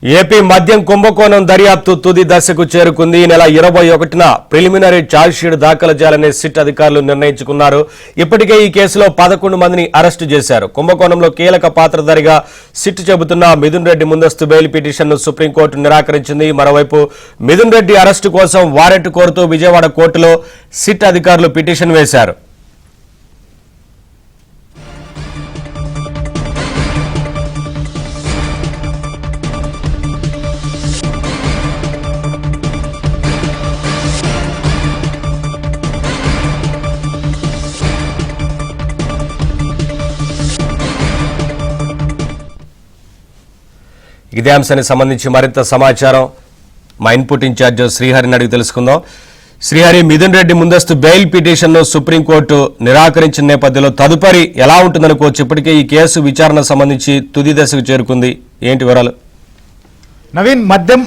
AP మద్యం కుంభకోణం దర్యాప్తు తుది దశకు చేరుకుంది. ఈ నెల 21న ప్రిలిమినరీ ఛార్జ్షీట్ దాఖలు చేయాలని సిట్ అధికారులు నిర్ణయించుకున్నారు. ఇప్పటికే ఈ కేసులో 11 మందిని అరెస్టు చేశారు. కుంభకోణంలో కీలక పాత్రధారిగా సిట్ చెబుతున్న మిథున్ రెడ్డి ముందస్తు బెయిల్ పిటిషన్ను సుప్రీంకోర్టు నిరాకరించింది. మరోవైపు మిథున్ రెడ్డి అరెస్టు కోసం వారెంట్ కోరుతూ విజయవాడ కోర్టులో సిట్ అధికారులు పిటిషన్ వేశారు. ఇదే అంశానికి సంబంధించి మరింత సమాచారం మా ఇన్పుట్ ఇన్ఛార్జ్ శ్రీహరిని అడిగి తెలుసుకుందాం. శ్రీహరి, మిథున్ రెడ్డి ముందస్తు బెయిల్ పిటిషన్ను సుప్రీంకోర్టు నిరాకరించిన నేపథ్యంలో తదుపరి ఎలా ఉంటుందనుకోవచ్చు? ఇప్పటికే ఈ కేసు విచారణ సంబంధించి తుది దశకు చేరుకుంది, ఏంటి వివరాలు? నవీన్, మద్యం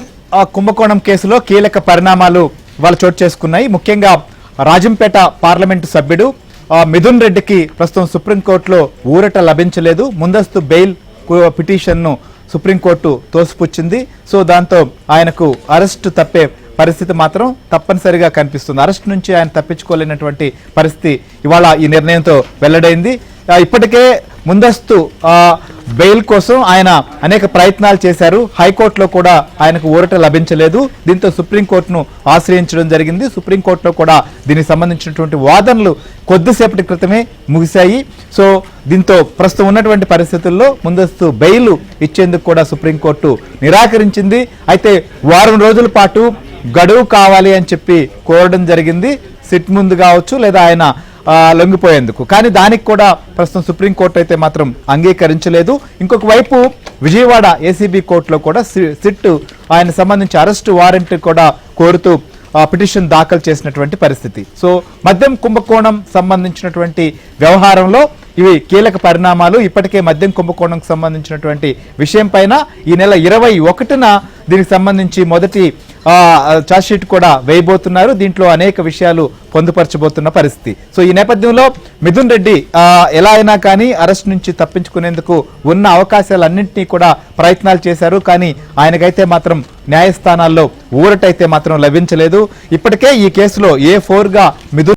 కుంభకోణం కేసులో కీలక పరిణామాలు వాళ్ళు చోటు చేసుకున్నాయి. ముఖ్యంగా రాజంపేట పార్లమెంటు సభ్యుడు మిథున్ రెడ్డికి ప్రస్తుతం సుప్రీంకోర్టులో ఊరట లభించలేదు. ముందస్తు బెయిల్ పిటిషన్ను సుప్రీంకోర్టు తోసిపుచ్చింది. సో దాంతో ఆయనకు అరెస్టు తప్పే పరిస్థితి మాత్రం తప్పనిసరిగా కనిపిస్తుంది. అరెస్ట్ నుంచి ఆయన తప్పించుకోలేనటువంటి పరిస్థితి ఇవాళ ఈ నిర్ణయంతో వెల్లడైంది. ఇప్పటికే ముందస్తు బెయిల్ కోసం ఆయన అనేక ప్రయత్నాలు చేశారు. హైకోర్టులో కూడా ఆయనకు ఊరట లభించలేదు. దీంతో సుప్రీంకోర్టును ఆశ్రయించడం జరిగింది. సుప్రీంకోర్టులో కూడా దీనికి సంబంధించినటువంటి వాదనలు కొద్దిసేపటి క్రితమే ముగిశాయి. సో దీంతో ప్రస్తుతం ఉన్నటువంటి పరిస్థితుల్లో ముందస్తు బెయిల్ ఇచ్చేందుకు కూడా సుప్రీంకోర్టు నిరాకరించింది. అయితే వారం రోజుల పాటు గడువు కావాలి అని చెప్పి కోరడం జరిగింది, సిట్ ముందు కావచ్చు లేదా ఆయన లొంగిపోయేందుకు. కానీ దానికి కూడా ప్రస్తుతం సుప్రీంకోర్టు అయితే మాత్రం అంగీకరించలేదు. ఇంకొక వైపు విజయవాడ ఏసీబీ కోర్టులో కూడా సిట్ ఆయన సంబంధించి అరెస్టు వారెంట్ కూడా కోరుతూ పిటిషన్ దాఖలు చేసినటువంటి పరిస్థితి. సో మద్యం కుంభకోణం సంబంధించినటువంటి వ్యవహారంలో ఇవి కీలక పరిణామాలు. ఇప్పటికే మద్యం కుంభకోణంకు సంబంధించినటువంటి విషయం పైన ఈ నెల 21న దీనికి సంబంధించి మొదటి ఛార్జ్షీట్ కూడా వేయబోతున్నారు. దీంట్లో అనేక విషయాలు పొందుపరచబోతున్న పరిస్థితి. సో ఈ నేపథ్యంలో మిథున్ రెడ్డి ఎలా అయినా కానీ అరెస్ట్ నుంచి తప్పించుకునేందుకు ఉన్న అవకాశాలన్నింటినీ కూడా ప్రయత్నాలు చేశారు. కానీ ఆయనకైతే మాత్రం న్యాయస్థానాల్లో ఊరటైతే మాత్రం లభించలేదు. ఇప్పటికే ఈ కేసులో A4గా మిథున్